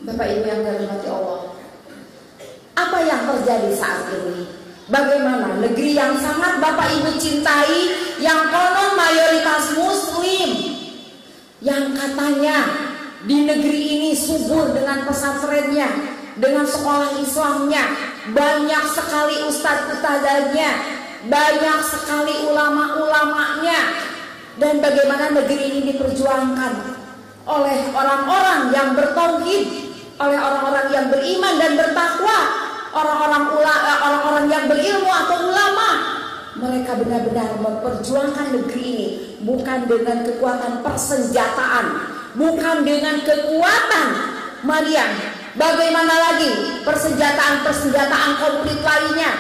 Bapak Ibu yang dirahmati Allah, apa yang terjadi saat ini? Bagaimana negeri yang sangat Bapak Ibu cintai, yang konon mayoritas Muslim, yang katanya di negeri ini subur dengan pesantrennya, dengan sekolah Islamnya, banyak sekali ustadz-ustadzanya, banyak sekali ulama-ulamanya, dan bagaimana negeri ini diperjuangkan oleh orang-orang yang bertauhid, oleh orang-orang yang beriman dan bertakwa, orang-orang yang berilmu atau ulama. Mereka benar-benar memperjuangkan negeri ini, bukan dengan kekuatan persenjataan, bukan dengan kekuatan Maryam. Bagaimana lagi persenjataan konflik lainnya?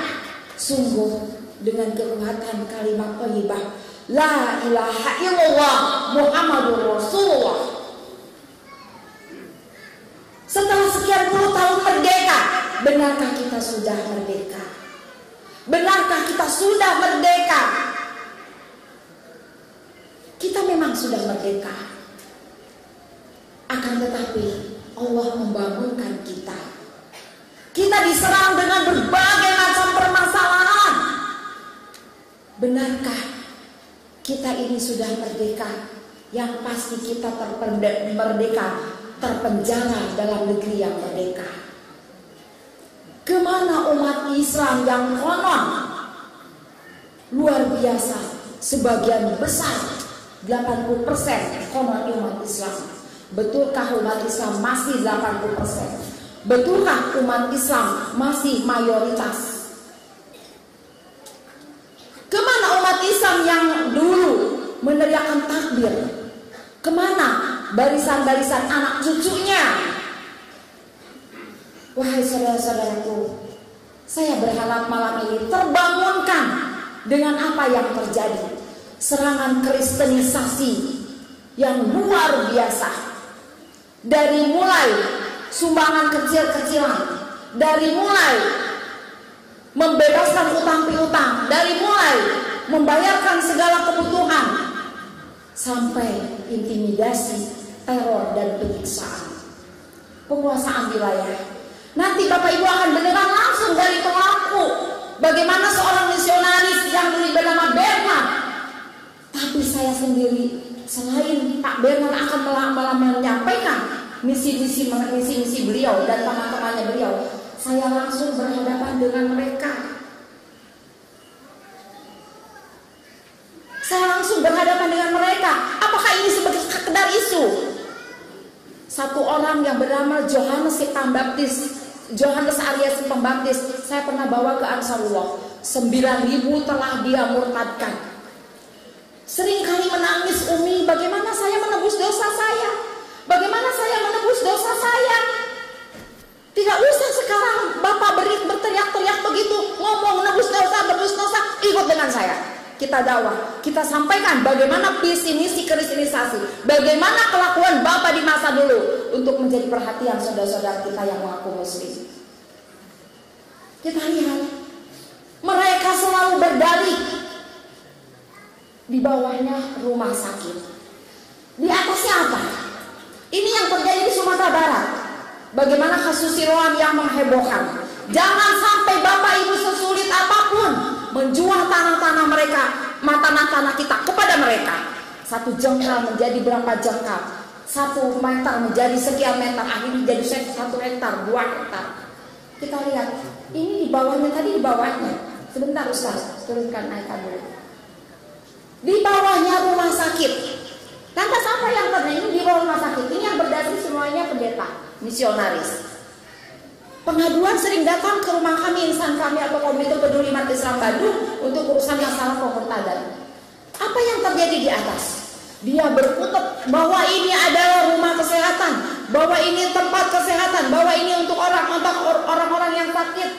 Sungguh dengan kekuatan kalimat thayyibah la ilaha illallah Muhammadur Rasulullah. Setelah sekian puluh tahun merdeka, benarkah kita sudah merdeka? Benarkah kita sudah merdeka? Kita memang sudah merdeka. Akan tetapi Allah membangunkan kita. Kita diserang dengan berbagai macam permasalahan. Benarkah kita ini sudah merdeka? Yang pasti kita merdeka, terpenjara dalam negeri yang merdeka. Kemana umat Islam yang konon luar biasa, sebagian besar 80% konon umat Islam? Betulkah umat Islam masih 80%? Betulkah umat Islam masih mayoritas? Kemana umat Islam yang dulu meneriakkan takbir? Kemana barisan-barisan anak cucunya? Wahai saudara-saudaraku, saya berharap malam ini terbangunkan dengan apa yang terjadi. Serangan kristenisasi yang luar biasa. Dari mulai sumbangan kecil-kecilan, dari mulai membebaskan utang piutang, dari mulai membayarkan segala kebutuhan, sampai intimidasi, teror dan penyiksaan, penguasaan wilayah. Nanti Bapak Ibu akan mendengar langsung dari pelaku bagaimana seorang misionaris yang dulu bernama Bernard. Tapi saya sendiri, selain Pak Bernard akan menyampaikan misi-misi beliau dan teman-temannya beliau, saya langsung berhadapan dengan mereka. Saya langsung berhadapan dengan mereka. Apakah ini sekedar isu? Satu orang yang bernama Johannes Arias Pembaptis, saya pernah bawa ke Ansarullah. 9.000 telah dia murtadkan. Seringkali menangis, Umi, bagaimana saya menebus dosa saya? Bagaimana saya menebus dosa saya? Tidak usah sekarang Bapak berteriak-teriak begitu, ngomong menebus dosa, ikut dengan saya. Kita dakwah, kita sampaikan bagaimana visi misi kristenisasi, bagaimana kelakuan Bapak di masa dulu untuk menjadi perhatian saudara-saudara kita yang mengaku Muslim. Kita lihat, mereka selalu berdalih di bawahnya rumah sakit, di atasnya apa? Ini yang terjadi di Sumatera Barat. Bagaimana kasus Siloam yang menghebohkan. Jangan sampai Bapak Ibu sesulit apapun menjual tanah-tanah mereka, tanah-tanah kita kepada mereka. 1 jengkal menjadi berapa jengkal, 1 meter menjadi sekian meter, akhirnya jadi 1 hektar, 2 hektar. Kita lihat, ini di bawahnya tadi, di bawahnya. Sebentar Ustaz, turunkan naikkan dulu. Di bawahnya rumah sakit. Lantas apa yang terjadi di bawah rumah sakit? Ini yang berdasar semuanya pendeta, misionaris. Pengaduan sering datang ke rumah kami, insan kami atau Komite Peduli Umat Islam Bandung untuk urusan masalah pemurtadan. Apa yang terjadi di atas? Dia berkutat bahwa ini adalah rumah kesehatan, bahwa ini tempat kesehatan, bahwa ini untuk orang-orang yang sakit.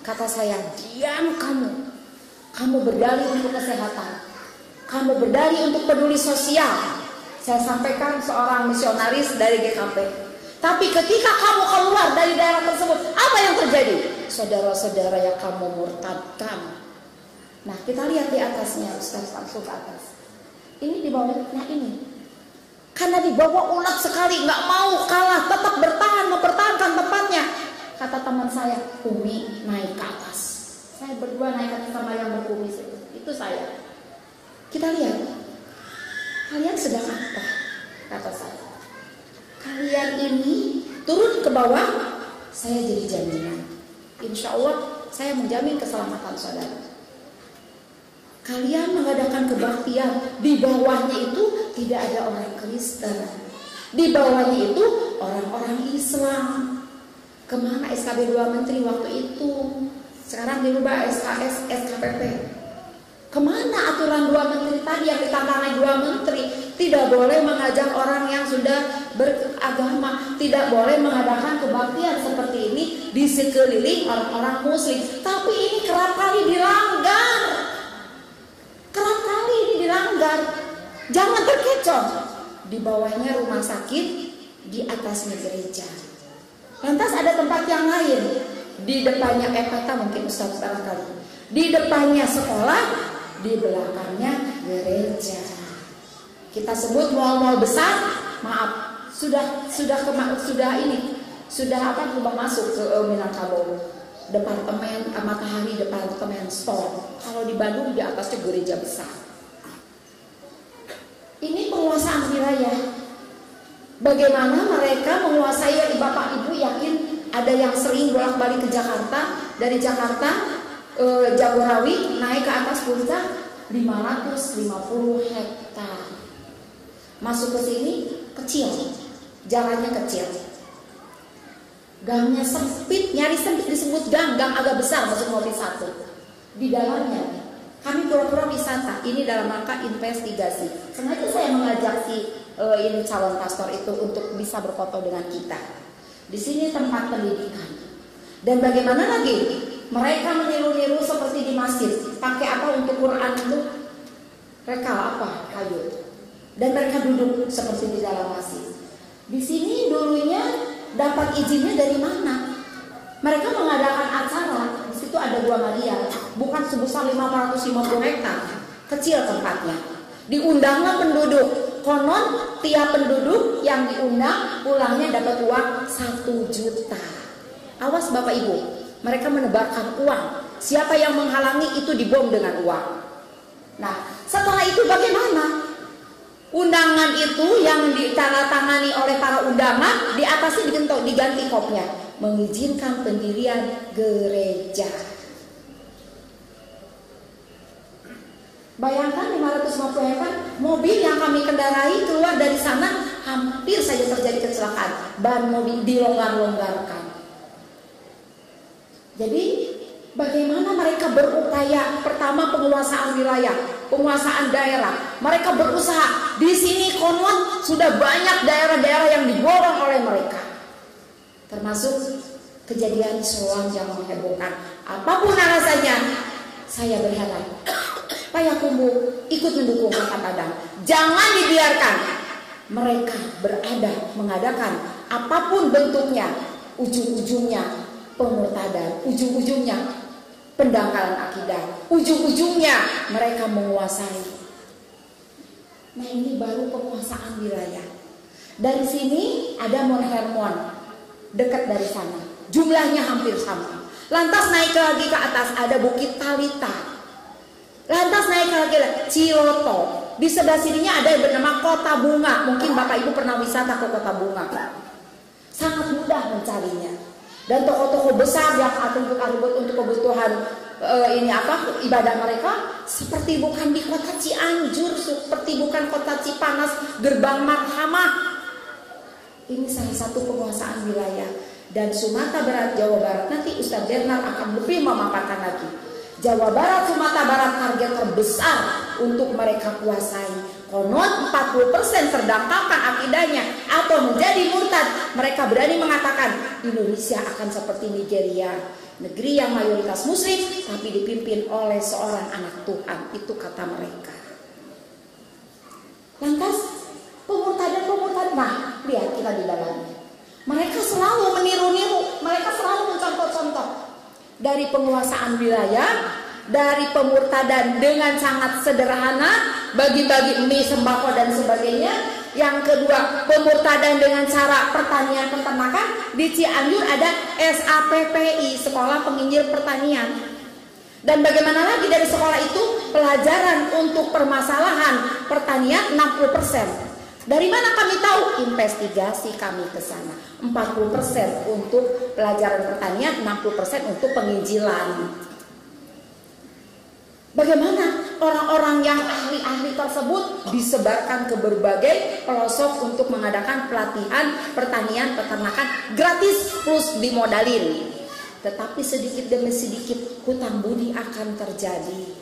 Kata saya, diam kamu. Kamu berdalih untuk kesehatan. Kamu berdalih untuk peduli sosial. Saya sampaikan seorang misionaris dari GKP. Tapi ketika kamu keluar dari daerah tersebut, apa yang terjadi? Saudara-saudara yang kamu murtadkan. Nah, kita lihat di atasnya, Ustaz, langsung ke atas. Ini di bawah, nah ini. Karena di bawah ulat sekali, nggak mau kalah, tetap bertahan mempertahankan Umi naik ke atas. Saya berdua naik ke atas sama yang berkumis itu saya. Kita lihat, kalian sedang apa? Kata saya, kalian ini turun ke bawah, saya jadi jaminan. Insya Allah saya menjamin keselamatan saudara. Kalian mengadakan kebaktian, di bawahnya itu tidak ada orang Kristen, di bawahnya itu orang-orang Islam. Kemana SKB 2 Menteri waktu itu? Sekarang dirubah SKS, SKPP. Kemana aturan 2 Menteri tadi yang ditantangkan 2 Menteri? Tidak boleh mengajak orang yang sudah beragama, tidak boleh mengadakan kebaktian seperti ini di sekeliling orang-orang Muslim. Tapi ini kerap kali dilanggar. Kerap kali ini dilanggar. Jangan terkecoh. Di bawahnya rumah sakit, di atasnya gereja. Lantas ada tempat yang lain. Di depannya Epata mungkin Ustaz barangkali. Di depannya sekolah, di belakangnya gereja. Kita sebut mal-mal besar, maaf, sudah masuk ke Minangkabau. Departemen Matahari, departemen store. Kalau di Bandung di atasnya gereja besar. Ini penguasaan wilayah. Bagaimana mereka menguasai? Bapak Ibu yakin ada yang sering bolak-balik ke Jakarta, dari Jakarta Jagorawi naik ke atas puncak 550 hektar. Masuk ke sini kecil, jalannya kecil. Gangnya sempit, nyaris sempit, disebut gang agak besar masuk mobil satu. Di dalamnya kami pura-pura wisata, ini dalam rangka investigasi. Sengaja saya mengajak ini calon pastor itu untuk bisa berfoto dengan kita. Di sini tempat pendidikan. Dan bagaimana lagi? Mereka meniru-niru seperti di masjid. Pakai apa untuk Quran itu? Rekal apa? Kayu. Dan mereka duduk seperti di dalam masjid. Di sini dulunya dapat izinnya dari mana? Mereka mengadakan acara. Di situ ada Gua Maria, bukan sebesar 550 hektar, kecil tempatnya. Diundanglah penduduk. Konon tiap penduduk yang diundang pulangnya dapat uang 1 juta. Awas Bapak Ibu, mereka menebarkan uang. Siapa yang menghalangi itu dibom dengan uang. Nah, setelah itu bagaimana? Undangan itu yang ditandatangani oleh para undangan, di atasnya diganti kopnya, mengizinkan pendirian gereja. Bayangkan 550 hektar, mobil yang kami kendarai keluar dari sana hampir saja terjadi kecelakaan. Ban mobil dilonggar-longgarkan. Jadi bagaimana mereka berupaya? Pertama penguasaan wilayah, penguasaan daerah. Mereka berusaha. Di sini konon sudah banyak daerah-daerah yang diborong oleh mereka. Termasuk kejadian Soang yang menghebohkan. Apapun alasannya, saya berharap Pak Yakubu ikut mendukung Kota Padang. Jangan dibiarkan mereka berada mengadakan apapun bentuknya, ujung-ujungnya pemurtadan, ujung-ujungnya pendangkalan akidah, ujung-ujungnya mereka menguasai. Nah, ini baru penguasaan wilayah. Dari sini ada Mount Hermon, dekat dari sana. Jumlahnya hampir sama. Lantas naik lagi ke atas ada Bukit Talita. Lantas naik lagi Ciloto. Di sebelah sininya ada yang bernama Kota Bunga. Mungkin Bapak Ibu pernah wisata ke Kota Bunga. Sangat mudah mencarinya. Dan toko-toko besar yang atribut-atribut untuk kebutuhan ibadah mereka seperti bukan di kota Cianjur, seperti bukan kota Cipanas, Gerbang Marhamah. Ini salah satu penguasaan wilayah. Dan Sumatera Barat, Jawa Barat, nanti Ustaz Bernard akan lebih memaparkan lagi. Jawa Barat, Sumatera Barat target terbesar untuk mereka kuasai. Konon 40% terdangkalkan akidahnya atau menjadi murtad. Mereka berani mengatakan Indonesia akan seperti Nigeria, negeri yang mayoritas muslim tapi dipimpin oleh seorang anak Tuhan. Itu kata mereka. Lantas pemurtadan. Nah, lihat kita di dalamnya. Mereka selalu meniru-niru, mereka selalu mencontoh-contoh. Dari penguasaan wilayah, dari pemurtadan dengan sangat sederhana, bagi-bagi mie, sembako dan sebagainya, Yang kedua, pemurtadan dengan cara pertanian peternakan. Di Cianjur ada SAPPI, Sekolah Penginjil Pertanian. Dan bagaimana lagi dari sekolah itu? Pelajaran untuk permasalahan pertanian 60%. Dari mana kami tahu? Investigasi kami ke sana. 40% untuk pelajaran pertanian, 60% untuk penginjilan. Bagaimana orang-orang yang ahli-ahli tersebut disebarkan ke berbagai pelosok untuk mengadakan pelatihan pertanian peternakan gratis plus dimodalin. Tetapi sedikit demi sedikit hutang budi akan terjadi.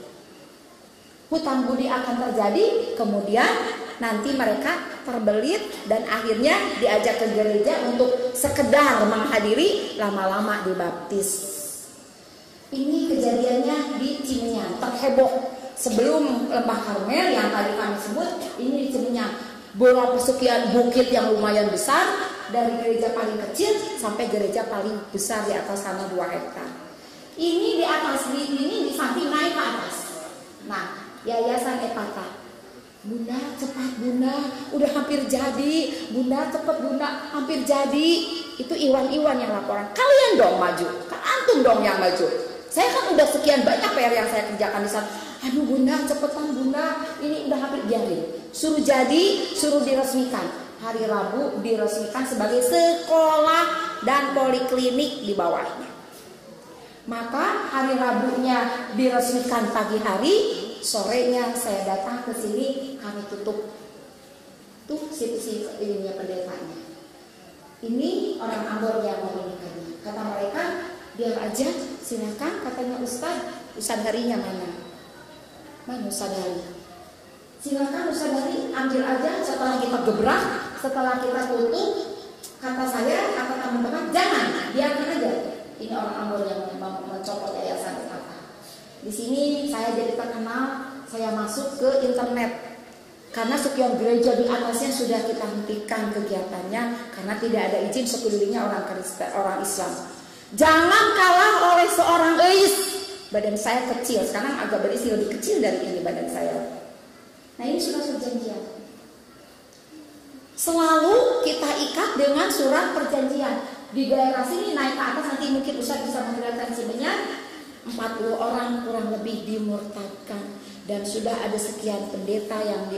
Hutang budi akan terjadi, kemudian nanti mereka terbelit dan akhirnya diajak ke gereja untuk sekedar menghadiri, lama-lama dibaptis. Ini kejadiannya di Cimenyan, terheboh. Sebelum Lembah Karmel yang tadi kami sebut, ini di Cimenyan. Beberapa sekian bukit yang lumayan besar, dari gereja paling kecil sampai gereja paling besar di atas sana 2 hektar. Ini di atas, ini di samping naik ke atas. Nah, Yayasan Epata. Bunda, cepat Bunda, udah hampir jadi. Bunda, cepat Bunda, hampir jadi. Itu Iwan-Iwan yang laporan. Kalian dong maju, kan antum dong yang maju. Saya kan udah sekian banyak PR yang saya kerjakan di sana. Aduh Bunda, cepetan Bunda, ini udah hampir biarin. Suruh jadi, suruh diresmikan. Hari Rabu diresmikan sebagai sekolah dan poliklinik di bawahnya. Maka hari Rabunya diresmikan pagi hari, sorenya saya datang ke sini, kami tutup. Tuh situ ininya pendetanya. Ini orang Ambon yang memilikannya. Kata mereka, biar aja, silakan, katanya Ustadz harinya mana? Mana Ustadz hari? Silakan Ustadz hari, ambil aja setelah kita gebrak, setelah kita tutup. Kata saya, kata teman-teman, jangan, biarkan aja. Ini orang Ambon yang mencopot yayasan kata. Di sini saya jadi terkenal, saya masuk ke internet. Karena sekian gereja di atasnya sudah kita hentikan kegiatannya karena tidak ada izin sekelilingnya orang Kristen, orang Islam. Jangan kalah oleh seorang eis. Badan saya kecil, sekarang agak berisi lebih kecil dari ini badan saya. Nah ini sudah perjanjian. Selalu kita ikat dengan surat perjanjian. Di daerah sini naik ke atas nanti mungkin Ustaz bisa menjelaskan sebenarnya 40 orang kurang lebih dimurtadkan. Dan sudah ada sekian pendeta yang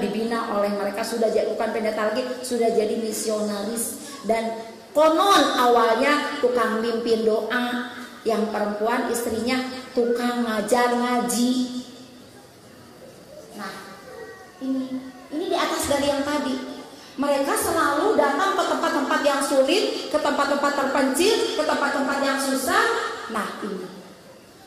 dibina oleh mereka, sudah bukan pendeta lagi, sudah jadi misionaris. Dan konon awalnya tukang mimpin doa, yang perempuan istrinya tukang ngajar ngaji. Nah, ini di atas dari yang tadi. Mereka selalu datang ke tempat-tempat yang sulit, ke tempat-tempat terpencil, ke tempat-tempat yang susah. Nah, ini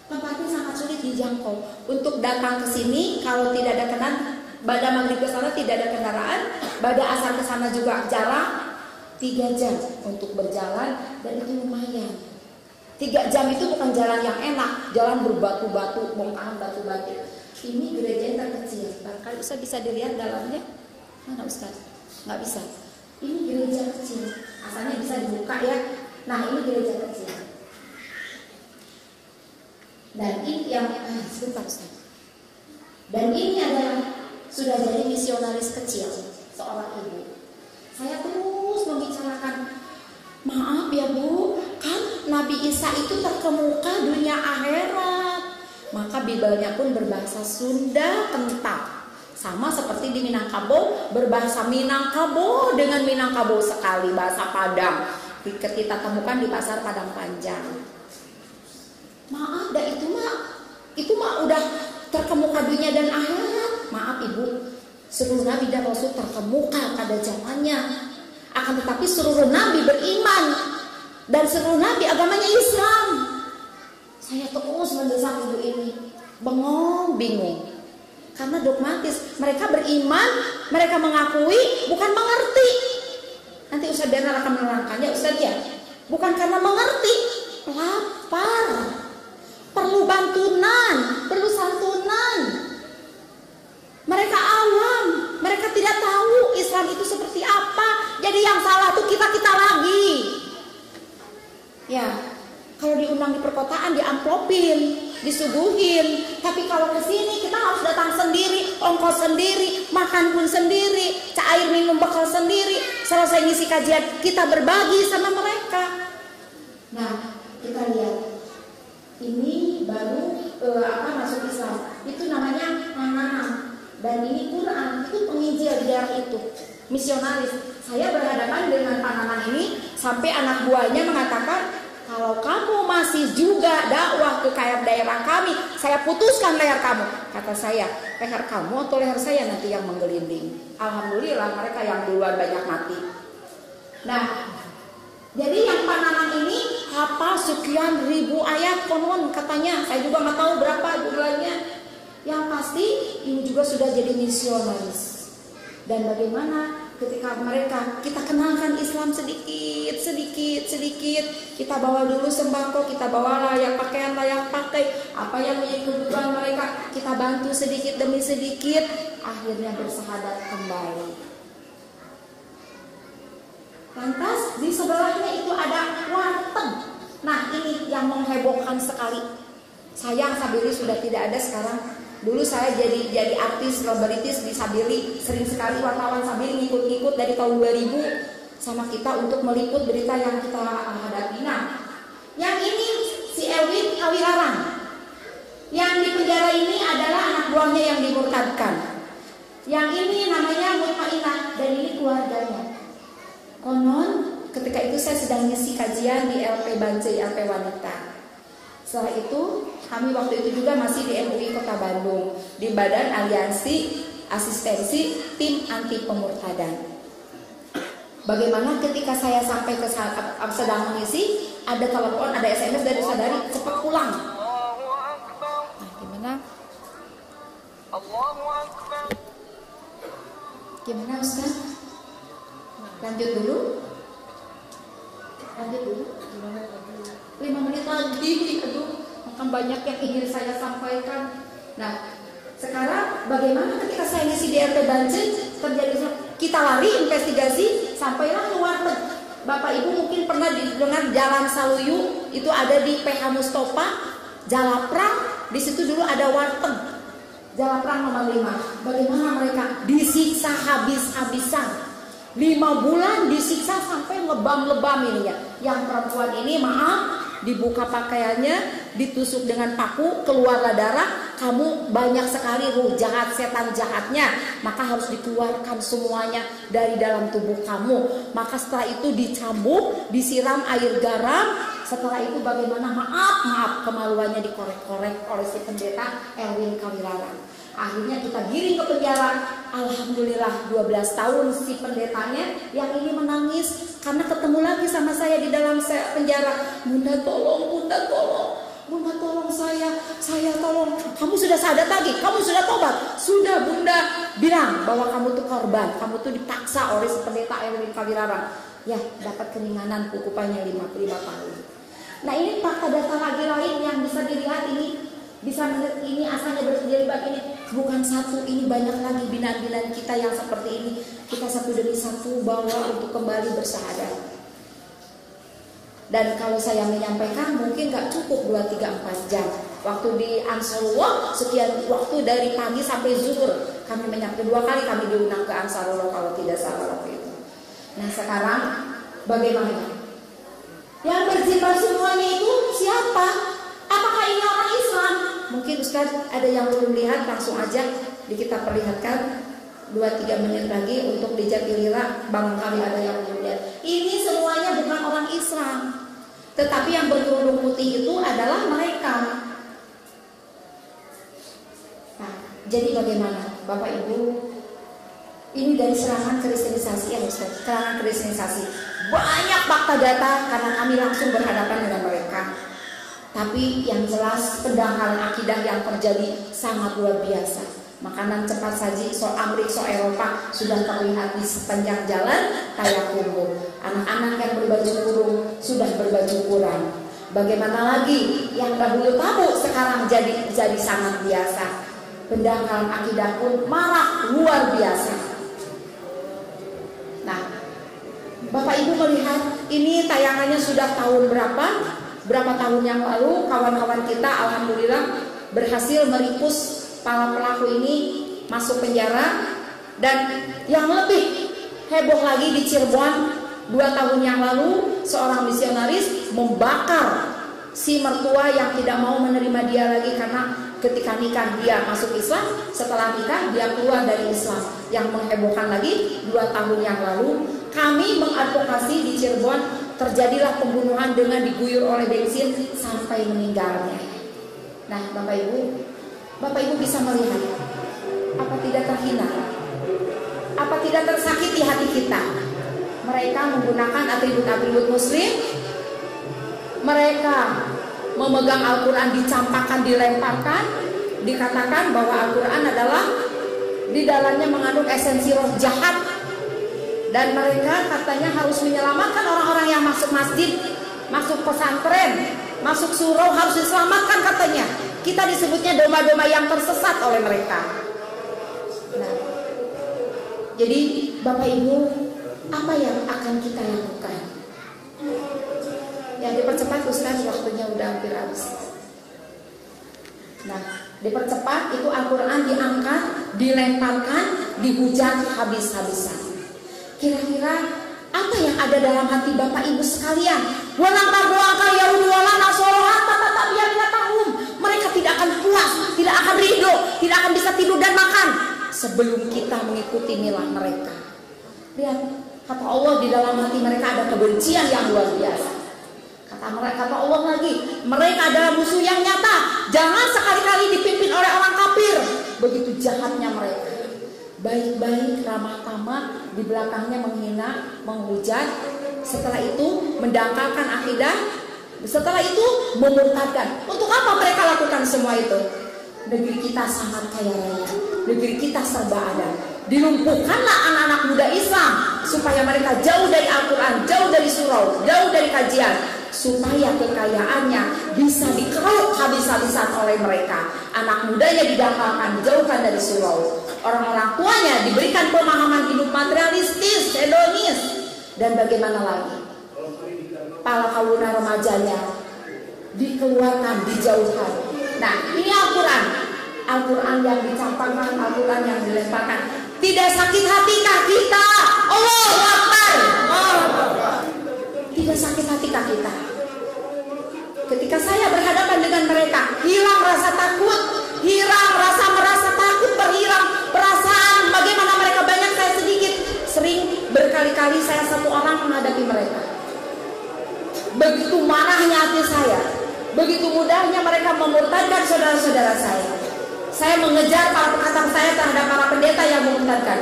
tempatnya sangat sulit dijangkau. Untuk datang ke sini kalau tidak ada kendaraan, pada maghrib ke sana tidak ada kendaraan, pada asar ke sana juga jarang. 3 jam untuk berjalan dan itu lumayan. 3 jam itu bukan jalan yang enak, jalan berbatu-batu, bongkahan batu-batu. Ini gereja yang terkecil. Barangkali Ustaz bisa dilihat dalamnya. Mana Ustaz? Nggak bisa. Ini gereja kecil. Asalnya bisa dibuka ya. Nah ini gereja kecil. Dan ini yang sebentar Ustaz. Dan ini adalah sudah jadi misionaris kecil, seorang ibu. Saya terus membicarakan, maaf ya Bu, kan Nabi Isa itu terkemuka dunia akhirat. Maka Bibelnya pun berbahasa Sunda kental. Sama seperti di Minangkabau, berbahasa Minangkabau dengan Minangkabau sekali, bahasa Padang. Kita temukan di pasar Padang Panjang. Maaf, dah itu mah udah terkemuka dunia dan akhirat. Maaf Ibu, seluruh Nabi dan Rasul terkemuka pada zamannya. Akan tetapi seluruh Nabi beriman dan seluruh Nabi agamanya Islam. Saya terus mendesak ibu ini, bengong, bingung. Karena dogmatis, mereka beriman, mereka mengakui, bukan mengerti. Nanti Ustaz Bernal akan menerangkannya, Ustaz ya. Bukan karena mengerti, lapar, perlu bantuan, perlu santunan. Mereka awam, mereka tidak tahu Islam itu seperti apa. Jadi yang salah tuh kita lagi. Ya, kalau diundang di perkotaan diamplopin. disuguhin. Tapi kalau ke sini kita harus datang sendiri, ongkos sendiri, makan pun sendiri, air minum bekal sendiri. Selesai ngisi kajian kita berbagi sama mereka. Nah, kita lihat ini baru masuk Islam. Itu namanya Hananam. Dan ini Quran, itu penginjil di daerah itu, misionaris. Saya berhadapan dengan Pak Nanang ini sampai anak buahnya mengatakan, kalau kamu masih juga dakwah ke daerah kami, saya putuskan leher kamu. Kata saya, leher kamu atau leher saya nanti yang menggelinding. Alhamdulillah mereka yang duluan banyak mati. Nah, jadi yang Pak Nanang ini hafal sekian ribu ayat konon katanya. Saya juga nggak tahu berapa jumlahnya. Yang pasti ini juga sudah jadi misionaris. Dan bagaimana ketika mereka kita kenalkan Islam sedikit, kita bawa dulu sembako, kita bawa layak pakaian, layak pakai, apa yang menjadi kebutuhan mereka, kita bantu sedikit demi sedikit, akhirnya bersahadat kembali. Lantas di sebelahnya itu ada warteg. Nah, ini yang menghebohkan sekali. Sayang Sabili sudah tidak ada sekarang. Dulu saya jadi artis selebritis di Sabili, sering sekali wartawan Sabili ngikut-ngikut dari tahun 2000 sama kita untuk meliput berita yang kita hadapi. Nah, yang ini si Elwin Kawilarang. Yang di penjara ini adalah anak buahnya yang dimurtadkan. Yang ini namanya Mutmainah dan ini keluarganya. Konon ketika itu saya sedang ngisi kajian di LP Bancai, LP Wanita. Setelah itu kami waktu itu juga masih di MUI Kota Bandung, di Badan Aliansi Asistensi Tim Anti Pemurtadan. Bagaimana ketika saya sampai ke sedang mengisi, ada telepon, ada SMS dari saudari, cepat pulang. Nah, gimana? Gimana Ustaz? Lanjut dulu. 5 menit lagi, aduh, akan banyak yang ingin saya sampaikan. Nah, sekarang bagaimana ketika saya ngisi di RT Bancai, terjadi kita lari investigasi sampailah ke warteg. Bapak Ibu mungkin pernah dengar Jalan Saluyu, itu ada di PH Mustofa, Jalaprang, di situ dulu ada warteg. Jalaprang nomor 5. Bagaimana mereka disiksa habis-habisan. 5 bulan disiksa sampai lebam-lebam ininya. Yang perempuan ini maaf, dibuka pakaiannya, ditusuk dengan paku, keluarlah darah. Kamu banyak sekali ruh jahat, setan jahatnya, maka harus dikeluarkan semuanya dari dalam tubuh kamu. Maka setelah itu dicambuk, disiram air garam. Setelah itu bagaimana maaf kemaluannya dikorek-korek oleh si pendeta Elwin Kawilarang. Akhirnya kita giring ke penjara. Alhamdulillah 12 tahun si pendetanya yang ini menangis karena ketemu lagi sama saya di dalam penjara. Bunda tolong saya tolong. Kamu sudah sadar lagi, kamu sudah tobat. Sudah Bunda bilang bahwa kamu tuh korban, kamu tuh dipaksa oleh si pendeta Elwin Kawilarang. Ya, dapat keringanan hukumannya 55 tahun. Nah, ini fakta data lagi lain yang bisa dilihat ini. Bisa melihat ini asalnya berjilbab ini bukan satu, ini banyak lagi binaan-binaan kita yang seperti ini. Kita satu demi satu bawa untuk kembali bersahadat. Dan kalau saya menyampaikan mungkin gak cukup 2, 3, 4 jam. Waktu di Ansarullah sekian waktu dari pagi sampai zuhur kami menyampaikan 2 kali kami diundang ke Ansarullah kalau tidak salah waktu itu. Nah, sekarang bagaimana? Yang berjilbab semuanya itu siapa? Apakah ini orang Islam? Mungkin Ustaz ada yang belum lihat, langsung aja kita perlihatkan 2-3 menit lagi untuk di Jatilila. Barangkali ada yang belum lihat. Ini semuanya bukan orang Islam, tetapi yang berkerudung putih itu adalah mereka. Nah, jadi bagaimana Bapak Ibu? Ini dari serangan kristenisasi ya Ustaz. Serangan kristenisasi. Banyak fakta data karena kami langsung berhadapan dengan mereka. Tapi yang jelas pendangkalan akidah yang terjadi sangat luar biasa. Makanan cepat saji, so Amerika, so Eropa sudah terlihat di sepanjang jalan kayak kubur. Anak-anak yang berbaju kurung sudah berbaju kurang. Bagaimana lagi yang dahulu tabu sekarang jadi sangat biasa. Pendangkalan akidah pun marak luar biasa. Nah, Bapak Ibu melihat ini tayangannya sudah tahun berapa? Berapa tahun yang lalu kawan-kawan kita alhamdulillah berhasil meripus para pelaku ini masuk penjara. Dan yang lebih heboh lagi di Cirebon 2 tahun yang lalu seorang misionaris membakar si mertua yang tidak mau menerima dia lagi karena ketika nikah dia masuk Islam, setelah nikah dia keluar dari Islam. Yang menghebohkan lagi 2 tahun yang lalu kami mengadvokasi di Cirebon terjadilah pembunuhan dengan diguyur oleh bensin sampai meninggalnya. Nah Bapak Ibu bisa melihat apa tidak terhina, apa tidak tersakiti hati kita. Mereka menggunakan atribut-atribut Muslim, mereka memegang Al-Quran dicampakkan, dilemparkan, dikatakan bahwa Al-Quran adalah di dalamnya mengandung esensi roh jahat, dan mereka katanya harus menyelamatkan orang-orang yang masuk masjid, masuk pesantren, masuk surau, harus diselamatkan katanya. Kita disebutnya domba-domba yang tersesat oleh mereka. Nah, jadi Bapak Ibu, apa yang akan kita lakukan? Ya dipercepat Ustaz, waktunya udah hampir habis. Nah, dipercepat itu Al-Quran diangkat, dilemparkan, dihujat habis-habisan. Kira-kira apa yang ada dalam hati Bapak Ibu sekalian? Walang tabuaka Yahudi walang nasoroha tata tahum. Mereka tidak akan puas, tidak akan ridho, tidak akan bisa tidur dan makan sebelum kita mengikuti milah mereka. Lihat, kata Allah di dalam hati mereka ada kebencian yang luar biasa. Kata Allah lagi, mereka adalah musuh yang nyata. Jangan sekali-kali dipimpin oleh orang kafir. Begitu jahatnya mereka. Baik-baik, ramah tamah, di belakangnya menghina, menghujat. Setelah itu mendangkalkan akidah. Setelah itu memurtadkan. Untuk apa mereka lakukan semua itu? Negeri kita sangat kaya raya, negeri kita serba ada. Dilumpuhkanlah anak-anak muda Islam supaya mereka jauh dari Al-Quran, jauh dari surau, jauh dari kajian, supaya kekayaannya bisa dikeruk habis-habisan oleh mereka. Anak mudanya didangkalkan, dijauhkan dari surau. Orang-orang tuanya diberikan pemahaman hidup materialistis, hedonis, dan bagaimana lagi? Para kaula remajanya dikeluarkan, dijauhkan. Nah, ini Al-Quran. Al-Quran yang dicampakkan, Al-Quran yang dilemparkan. Tidak sakit hatikah kita? Allahu Akbar. Tidak sakit hatikah kita? Ketika saya berhadapan dengan mereka, hilang rasa takut, hilang rasa merasa takut, berhilang perasaan bagaimana mereka banyak, saya sedikit. Sering berkali-kali saya satu orang menghadapi mereka. Begitu marahnya hati saya, begitu mudahnya mereka memurtadkan saudara-saudara saya. Saya mengejar para pengatakan saya terhadap para pendeta yang memurtadkan.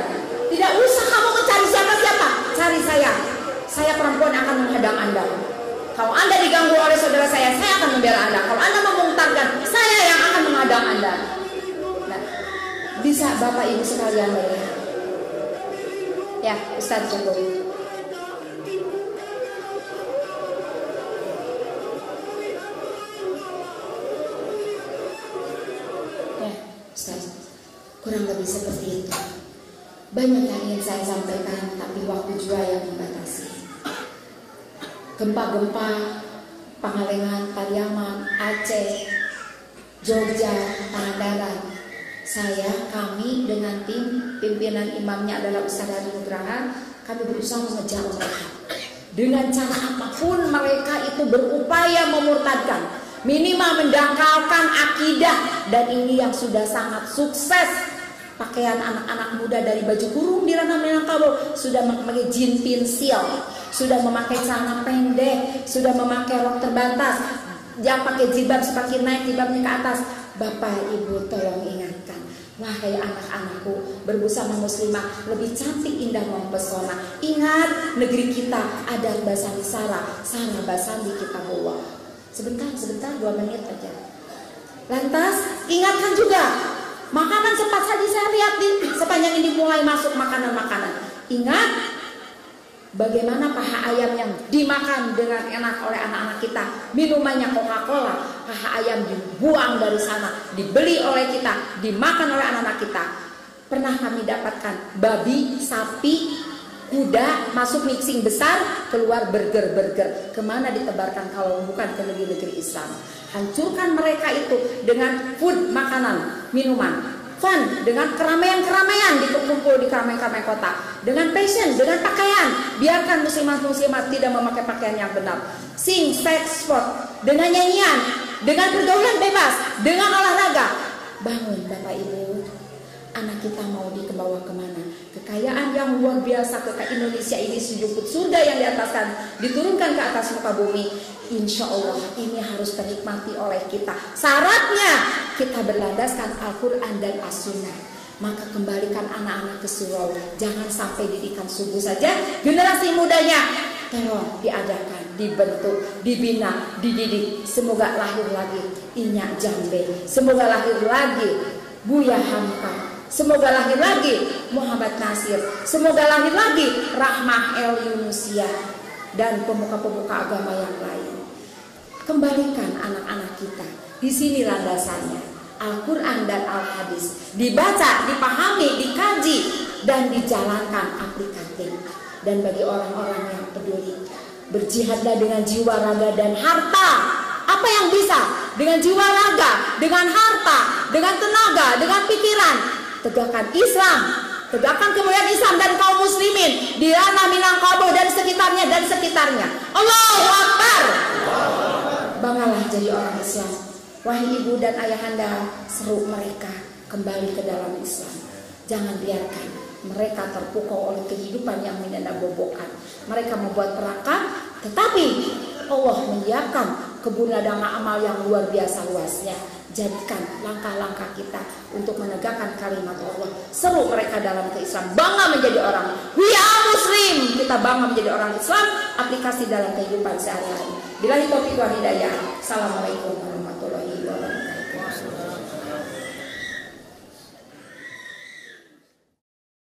Tidak usah kamu mencari siapa-siapa, cari saya. Saya perempuan akan menghadang Anda. Kalau Anda diganggu oleh saudara saya akan membela Anda. Kalau Anda memurtadkan, saya yang akan menghadang Anda. Nah, bisa Bapak Ibu sekalian melihat. Ya, Ustaz Jokowi. Kurang lebih seperti itu. Banyak yang ingin saya sampaikan, tapi waktu juga yang membatasi. Gempa-gempa Pangalengan, Pariaman, Aceh, Jogja, Pangandaran. Kami dengan tim pimpinan imamnya adalah Ustaz Hari Nugraha, kami berusaha mengejar mereka. Dengan cara apapun mereka itu berupaya memurtadkan, minimal mendangkalkan akidah, dan ini yang sudah sangat sukses. Pakaian anak-anak muda dari baju kurung di ranah Minangkabau sudah memakai jin pensil, sudah memakai celana pendek, sudah memakai rok terbatas, yang pakai jilbab semakin naik jilbabnya ke atas. Bapak Ibu tolong ingatkan, wahai anak-anakku, berbusana muslimah lebih cantik, indah, mempesona. Ingat, negeri kita ada Basandi Sarah Basandi Kitabullah. Sebentar 2 menit aja. Lantas ingatkan juga, makanan sempat tadi saya lihat nih, sepanjang ini mulai masuk makanan-makanan. Ingat bagaimana paha ayam yang dimakan dengan enak oleh anak-anak kita. Minumannya Coca-Cola, paha ayam dibuang dari sana, dibeli oleh kita, dimakan oleh anak-anak kita. Pernah kami dapatkan babi, sapi, Kuda masuk mixing besar, keluar burger-burger. Kemana ditebarkan kalau bukan ke negeri-negeri Islam? Hancurkan mereka itu dengan food, makanan, minuman. Fun, dengan keramaian-keramaian dikumpul di keramaian-keramaian kota. Dengan fashion, dengan pakaian. Biarkan muslimat-muslimat tidak memakai pakaian yang benar. Sing, sex, sport. Dengan nyanyian, dengan pergaulan bebas, dengan olahraga. Bangun Bapak Ibu. Anak kita mau dibawa kemana? Kekayaan yang luar biasa, kekayaan Indonesia ini sejumput surga yang diataskan, diturunkan ke atas muka bumi. Insya Allah ini harus ternikmati oleh kita. Syaratnya kita berlandaskan Al-Quran dan As-Sunnah. Maka kembalikan anak-anak ke surau. Jangan sampai didikan subuh saja. Generasi mudanya tolong diadakan, dibentuk, dibina, dididik. Semoga lahir lagi Inyak Jambe. Semoga lahir lagi Buya Hamka. Semoga lahir lagi Muhammad Nasir. Semoga lahir lagi Rahmah El Yunusia dan pemuka-pemuka agama yang lain. Kembalikan anak-anak kita. Di sini landasannya Al-Quran dan Al-Hadis. Dibaca, dipahami, dikaji, dan dijalankan aplikatif. Dan bagi orang-orang yang peduli, berjihadlah dengan jiwa, raga, dan harta. Apa yang bisa? Dengan jiwa, raga, dengan harta, dengan tenaga, dengan pikiran. Tegakkan Islam, tegakkan kemuliaan Islam dan kaum muslimin di ranah Minangkabau dan sekitarnya. Allahu Akbar. Banggalah jadi orang Islam. Wahai ibu dan ayahanda, seru mereka kembali ke dalam Islam. Jangan biarkan mereka terpukau oleh kehidupan yang menyendabobokan. Mereka membuat perangkap, tetapi Allah menyiapkan kebun ladang amal yang luar biasa luasnya. Jadikan langkah-langkah kita untuk menegakkan kalimat Allah. Seru mereka dalam keislaman. Bangga menjadi orang. We are Muslim. Kita bangga menjadi orang Islam. Aplikasi dalam kehidupan sehari-hari. Billahi taufiq wal hidayah. Assalamualaikum warahmatullahi wabarakatuh.